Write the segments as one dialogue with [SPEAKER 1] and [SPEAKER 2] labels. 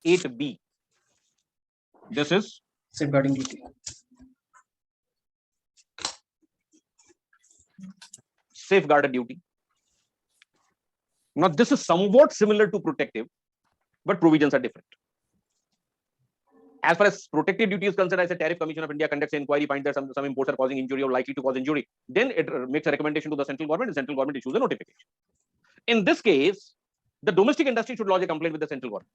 [SPEAKER 1] 8B. This is
[SPEAKER 2] safeguarding duty.
[SPEAKER 1] Safeguarded duty. Now, this is somewhat similar to protective, but provisions are different. As far as protective duty is concerned, I said Tariff Commission of India conducts an inquiry, finds that some imports are causing injury or likely to cause injury. Then it makes a recommendation to the central government, and central government issues a notification. In this case, the domestic industry should lodge a complaint with the central government.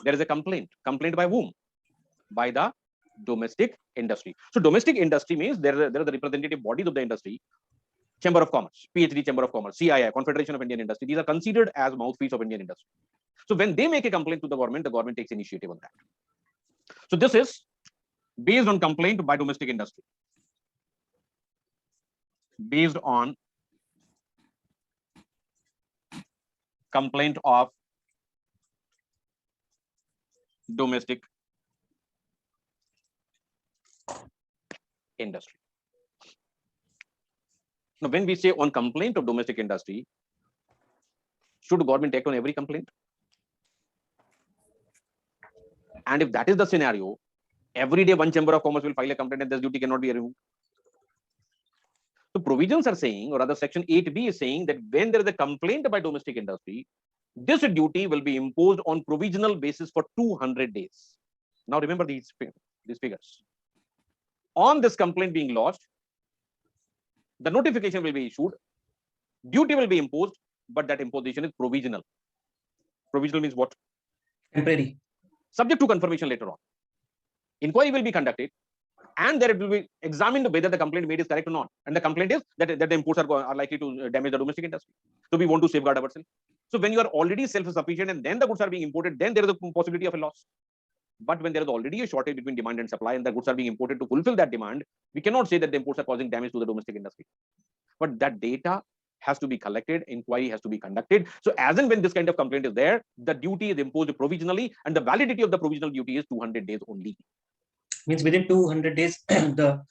[SPEAKER 1] There is a complaint. Complaint by whom? By the domestic industry. So domestic industry means there are the representative bodies of the industry. Chamber of Commerce, PhD Chamber of Commerce, CII, Confederation of Indian Industry. These are considered as mouthpiece of Indian industry. So when they make a complaint to the government takes initiative on that. So this is based on complaint by domestic industry. Based on complaint of domestic industry. Now, when we say on complaint of domestic industry, should government act on every complaint? And if that is the scenario, every day one Chamber of Commerce will file a complaint and this duty cannot be removed. So provisions are saying, or rather Section 8B is saying that when there is a complaint by domestic industry, this duty will be imposed on provisional basis for 200 days. Now remember these figures. On this complaint being lodged, the notification will be issued, duty will be imposed, but that imposition is provisional. Provisional means what?
[SPEAKER 2] Temporary.
[SPEAKER 1] Subject to confirmation later on. Inquiry will be conducted, and there it will be examined whether the complaint made is correct or not. And the complaint is that the imports are likely to damage the domestic industry. So we want to safeguard ourselves. So when you are already self-sufficient and then the goods are being imported, then there is a possibility of a loss. But when there is already a shortage between demand and supply and the goods are being imported to fulfill that demand, we cannot say that the imports are causing damage to the domestic industry. But that data has to be collected, inquiry has to be conducted. So as and when this kind of complaint is there, the duty is imposed provisionally, and the validity of the provisional duty is 200 days only.
[SPEAKER 2] Means within 200 days, the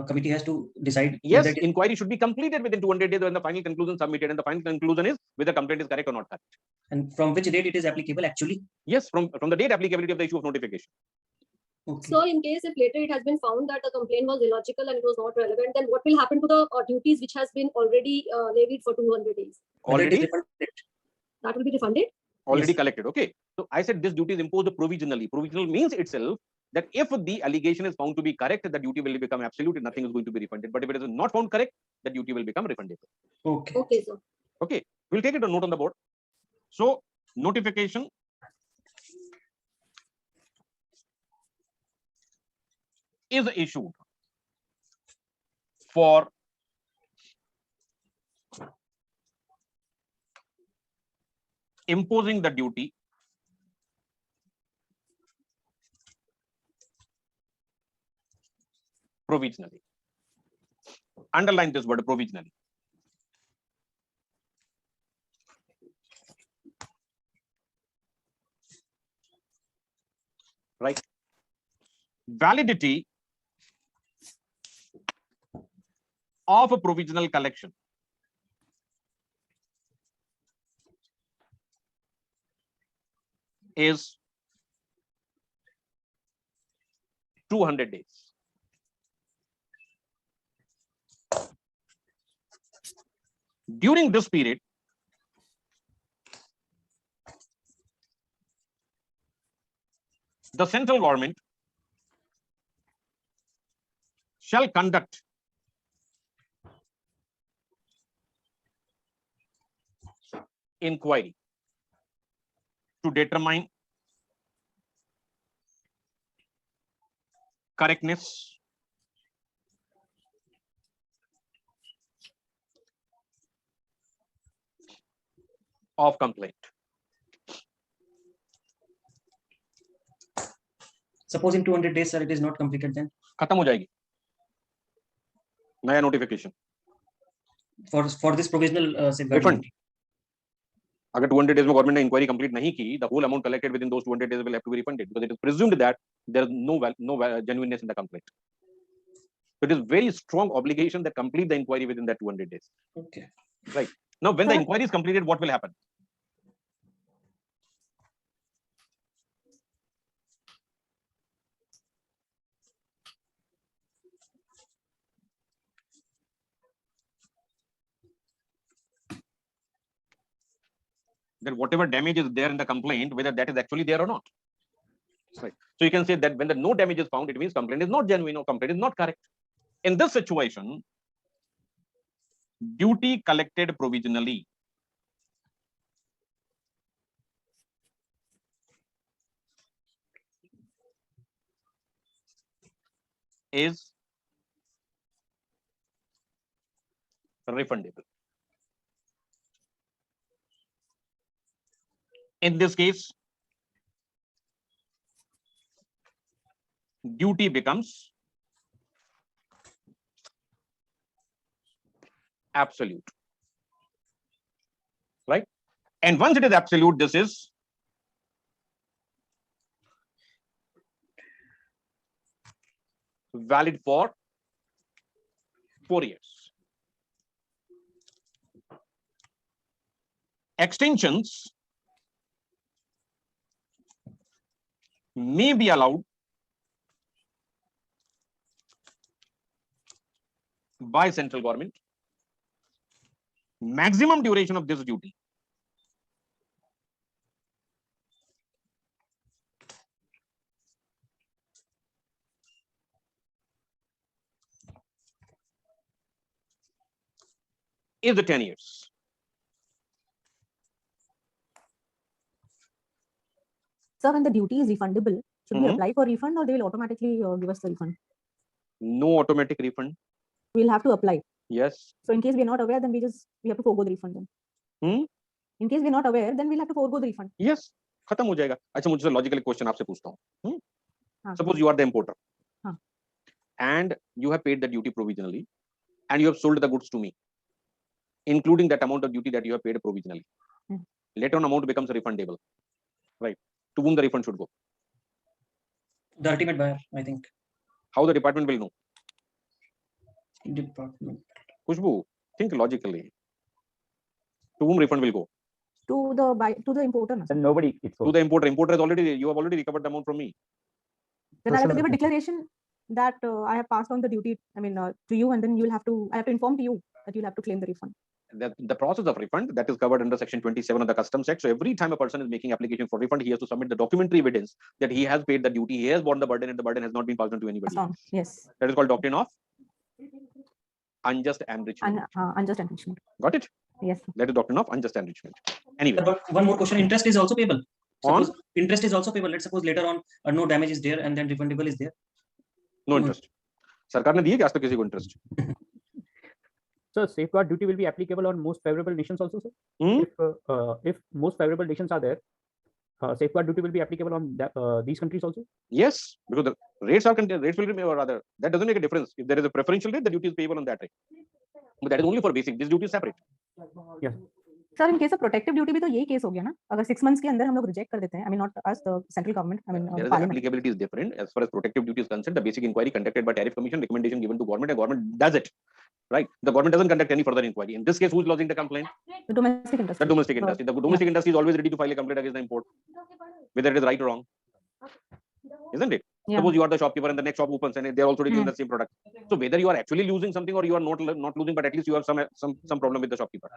[SPEAKER 2] committee has to decide.
[SPEAKER 1] Yes, inquiry should be completed within 200 days when the final conclusion submitted, and the final conclusion is whether the complaint is correct or not correct.
[SPEAKER 2] And from which date it is applicable actually?
[SPEAKER 1] Yes, from the date applicability of the issue of notification.
[SPEAKER 3] Okay. So in case if later it has been found that the complaint was illogical and it was not relevant, then what will happen to the duties which has been already levied for 200 days?
[SPEAKER 1] Already?
[SPEAKER 3] That will be refunded?
[SPEAKER 1] Already yes. Collected. Okay. So I said this duty is imposed provisionally. Provisional means itself that if the allegation is found to be correct, the duty will become absolute and nothing is going to be refunded. But if it is not found correct, the duty will become refundable.
[SPEAKER 2] Okay.
[SPEAKER 3] Okay, sir.
[SPEAKER 1] Okay. We'll take it a note on the board. So notification is issued for imposing the duty provisionally. Underline this word, provisionally. Right? Validity of a provisional collection is 200 days. During this period, the central government shall conduct inquiry to determine correctness of complaint.
[SPEAKER 2] Suppose in 200 days, sir, it is not completed, then
[SPEAKER 1] खत्म हो जाएगी नया notification
[SPEAKER 2] for this provisional safeguard.
[SPEAKER 1] अगर 200 days में government ने inquiry complete नहीं की, the whole amount collected within those 200 days will have to be refunded because it is presumed that there is no genuineness in the complaint. So it is very strong obligation that complete the inquiry within that 200 days.
[SPEAKER 2] Okay.
[SPEAKER 1] Right. Now, when the inquiry is completed, what will happen? that whatever damage is there in the complaint, whether that is actually there or not. Right. So you can say that when the no damage is found, it means complaint is not genuine or complaint is not correct. In this situation, duty collected provisionally is refundable. In this case, duty becomes absolute, right? And once it is absolute, this is valid for 4 years. Extensions may be allowed by central government. Maximum duration of this duty is the 10 years.
[SPEAKER 4] So when the duty is refundable, should we
[SPEAKER 1] Mhm.
[SPEAKER 4] apply for refund or they will automatically give us the refund?
[SPEAKER 1] No automatic refund.
[SPEAKER 4] We'll have to apply.
[SPEAKER 1] Yes.
[SPEAKER 4] So in case we're not aware, then we have to forego the refund then.
[SPEAKER 1] Hmm?
[SPEAKER 4] In case we're not aware, then we'll have to forego the refund.
[SPEAKER 1] Yes. खत्म हो जाएगा. अच्छा मुझसे logical question आपसे पूछता हूँ.
[SPEAKER 4] हाँ.
[SPEAKER 1] Suppose you are the importer.
[SPEAKER 4] हाँ.
[SPEAKER 1] And you have paid the duty provisionally and you have sold the goods to me, including that amount of duty that you have paid provisionally. Later on amount becomes refundable, right? To whom the refund should go?
[SPEAKER 2] The ultimate buyer, I think.
[SPEAKER 1] How the department will know?
[SPEAKER 2] Department.
[SPEAKER 1] Khushbu, think logically. To whom refund will go?
[SPEAKER 4] To the importer. No?
[SPEAKER 5] And nobody.
[SPEAKER 1] To the importer. Importer is already, you have already recovered the amount from me.
[SPEAKER 4] Then I have to give a declaration that I have passed on the duty, to you, and then I have to inform to you that you'll have to claim the refund.
[SPEAKER 1] The process of refund that is covered under section 27 of the Customs Act. So every time a person is making application for refund, he has to submit the documentary evidence that he has paid the duty, he has borne the burden, and the burden has not been passed on to anybody.
[SPEAKER 4] Yes.
[SPEAKER 1] That is called doctrine of unjust enrichment.
[SPEAKER 4] Unjust enrichment.
[SPEAKER 1] Got it?
[SPEAKER 4] Yes.
[SPEAKER 1] That is doctrine of unjust enrichment. Anyway.
[SPEAKER 2] But one more question: interest is also payable.
[SPEAKER 1] On?
[SPEAKER 2] Suppose interest is also payable. Let's suppose later on no damage is there and then refundable is there.
[SPEAKER 1] No interest. सरकार ने दी है कि आज तक किसी को interest?
[SPEAKER 5] So safeguard duty will be applicable on most favorable nations also, sir. If most favorable nations are there, safeguard duty will be applicable on these countries also.
[SPEAKER 1] Yes, because the rates will remain, or rather that doesn't make a difference. If there is a preferential rate, the duty is payable on that rate. But that is only for basic. This duty is separate.
[SPEAKER 5] Yes.
[SPEAKER 4] Sir, in case of protective duty भी तो यही case हो गया ना? अगर 6 months के अंदर हम लोग reject कर देते हैं, not us, the central government,
[SPEAKER 1] There is
[SPEAKER 4] parliament.
[SPEAKER 1] applicability is different. As far as protective duty is concerned, the basic inquiry conducted by Tariff Commission, recommendation given to government, and government does it. Right? The government doesn't conduct any further inquiry. In this case, who is lodging the complaint?
[SPEAKER 4] The domestic industry.
[SPEAKER 1] The domestic industry. The domestic industry is always ready to file a complaint against the import, whether it is right or wrong. Isn't it?
[SPEAKER 4] Yeah.
[SPEAKER 1] Suppose you are the shopkeeper and the next shop opens and they are also dealing the same product. So whether you are actually losing something or you are not losing, but at least you have some problem with the shopkeeper.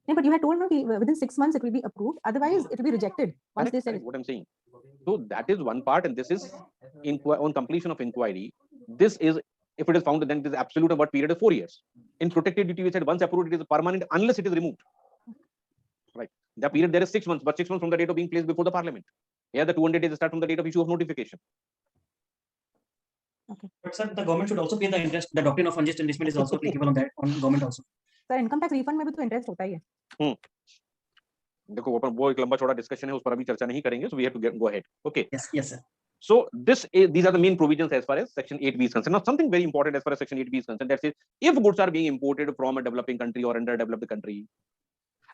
[SPEAKER 4] Yeah, but you had told me within 6 months it will be approved. Otherwise, it will be rejected. Once they said
[SPEAKER 1] what I'm saying. So that is one part, and this is on completion of inquiry. This is, if it is found, then it is absolute. Of what period is 4 years. In protected duty, we said once approved, it is permanent unless it is removed. Right. The period there is 6 months, but 6 months from the date of being placed before the parliament. Yeah, the 200 days start from the date of issue of notification.
[SPEAKER 4] Okay.
[SPEAKER 2] But sir, the government should also pay the interest. The doctrine of unjust enrichment is also applicable on that, on government also.
[SPEAKER 4] Sir, income tax refund में भी तो interest होता ही है.
[SPEAKER 1] देखो वो एक लंबा चौड़ा डिस्कशन है, उस पर अभी चर्चा नहीं करेंगे. So we have to go ahead. Okay.
[SPEAKER 2] Yes, sir.
[SPEAKER 1] So these are the main provisions as far as section 8B is concerned. Now something very important as far as section 8B is concerned. That is, if goods are being imported from a developing country or underdeveloped country,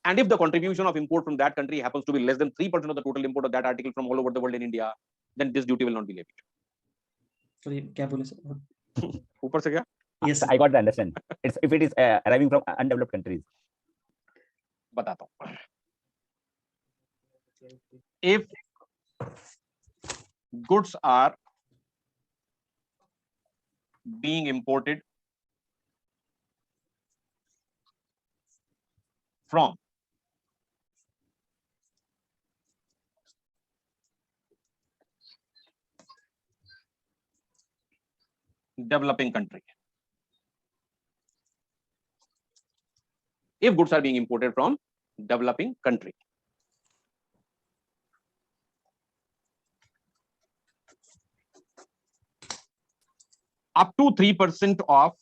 [SPEAKER 1] and if the contribution of import from that country happens to be less than 3% of the total import of that article from all over the world in India, then this duty will not be levied.
[SPEAKER 2] Sorry, क्या बोले sir?
[SPEAKER 1] ऊपर से क्या?
[SPEAKER 2] Yes, sir.
[SPEAKER 5] I got the understand. It's if it is arriving from undeveloped countries.
[SPEAKER 1] बताता हूँ. If goods are being imported from developing country. If goods are being imported from developing country. Up to 3% of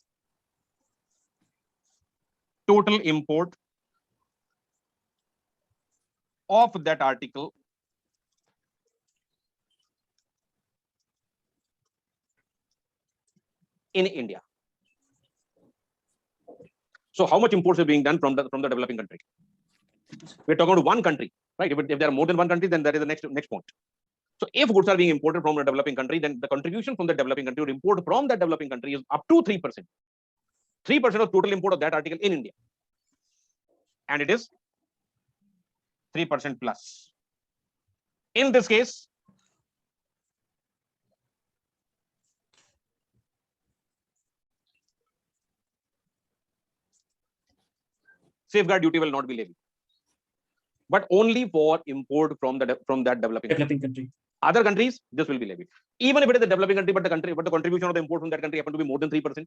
[SPEAKER 1] total import of that article in India. So how much imports are being done from the developing country? We're talking about one country, right? If there are more than one country, then that is the next point. So if goods are being imported from a developing country, then the contribution from the developing country to import from that developing country is up to 3%. 3% of total import of that article in India. And it is 3% plus. In this case, safeguard duty will not be levied, but only for import from that developing
[SPEAKER 2] country.
[SPEAKER 1] Other countries, this will be levied. Even if it is a developing country, but the contribution of the import from that country happen to be more than 3%,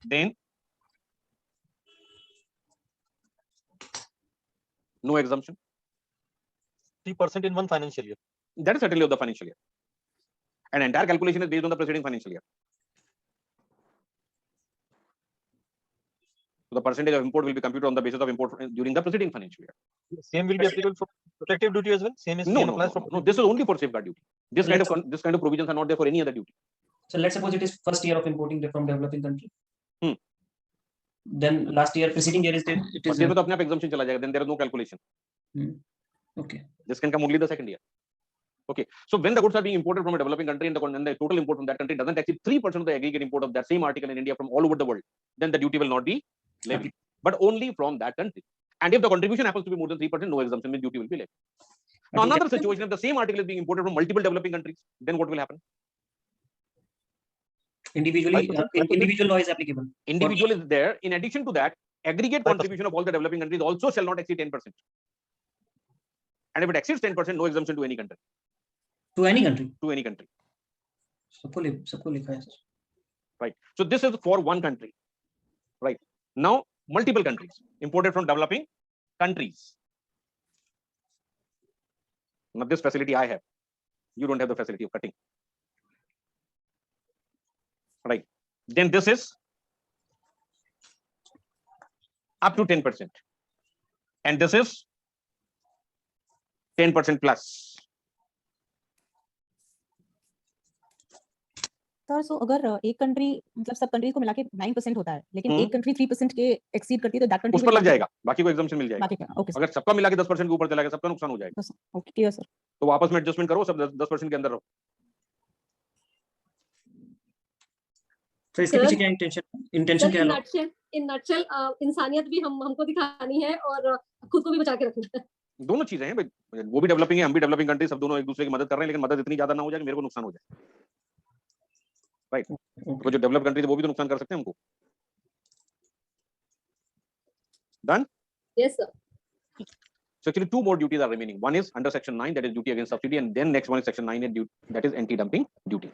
[SPEAKER 1] then no exemption.
[SPEAKER 6] 3% in one financial year.
[SPEAKER 1] That is certainly of the financial year. And entire calculation is based on the preceding financial year. So the percentage of import will be computed on the basis of import during the preceding financial year.
[SPEAKER 6] Same will be applicable for protective duty as well. Same is
[SPEAKER 1] No. This is only for safeguard duty. This kind of provisions are not there for any other duty.
[SPEAKER 2] So let's suppose it is first year of importing from developing country. Then last year, preceding year is there. It is.
[SPEAKER 1] Exemption chala jayega. Then there is no calculation.
[SPEAKER 2] Okay.
[SPEAKER 1] This can come only the second year. Okay. So when the goods are being imported from a developing country and the total import from that country doesn't exceed 3% of the aggregate import of that same article in India from all over the world, then the duty will not be levied, but only from that country. And if the contribution happens to be more than 3%, no exemption, means duty will be levied. Now, another situation, if the same article is being imported from multiple developing countries, then what will happen?
[SPEAKER 2] Individually, individual law is applicable.
[SPEAKER 1] Individual is there. In addition to that, aggregate contribution of all the developing countries also shall not exceed 10%. And if it exceeds 10%, no exemption to any country.
[SPEAKER 2] To any country?
[SPEAKER 1] To any country. Right. So this is for one country. Right. Now, multiple countries imported from developing countries. Now, this facility I have. You don't have the facility of cutting. Right. Then this is up to 10%. And this is 10% plus.
[SPEAKER 4] Sir so अगर एक country मतलब सब countries को मिला के 9% होता है लेकिन एक कंट्री 3% के एक्सीड करती है तो दैट कंट्री
[SPEAKER 1] उस पर लग जाएगा, बाकी को एग्जम्पशन मिल जाएगा।
[SPEAKER 4] बाकी क्या? ओके
[SPEAKER 1] अगर सबका मिला के 10% के ऊपर चला गया सबका नुकसान हो जाएगा।
[SPEAKER 4] Okay clear sir.
[SPEAKER 1] तो आपस में एडजस्टमेंट करो, सब 10% के अंदर रहो।
[SPEAKER 2] तो इसके पीछे क्या इंटेंशन क्या है?
[SPEAKER 3] इन नटशेल इंसानियत भी हमको दिखानी है और खुद को भी बचा के रखना है।
[SPEAKER 1] दोनों चीजें हैं भाई, वो भी डेवलपिंग है, हम भी डेवलपिंग कंट्री, सब दोनों एक दूसरे की मदद कर रहे हैं, लेकिन मदद इतनी ज्यादा ना हो जाए कि मेरे को नुकसान हो जाए। राइट। तो जो डेवलप कंट्री है वो भी तो नुकसान कर सकते हैं हमको। Done?
[SPEAKER 3] Yes, sir.
[SPEAKER 1] So actually two more duties are remaining. One is under section 9, that is duty against subsidy, and then next one is section 9, that is anti-dumping duty.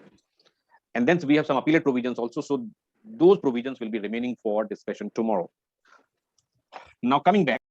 [SPEAKER 1] And then we have some appellate provisions also. So those provisions will be remaining for discussion tomorrow. Now coming back.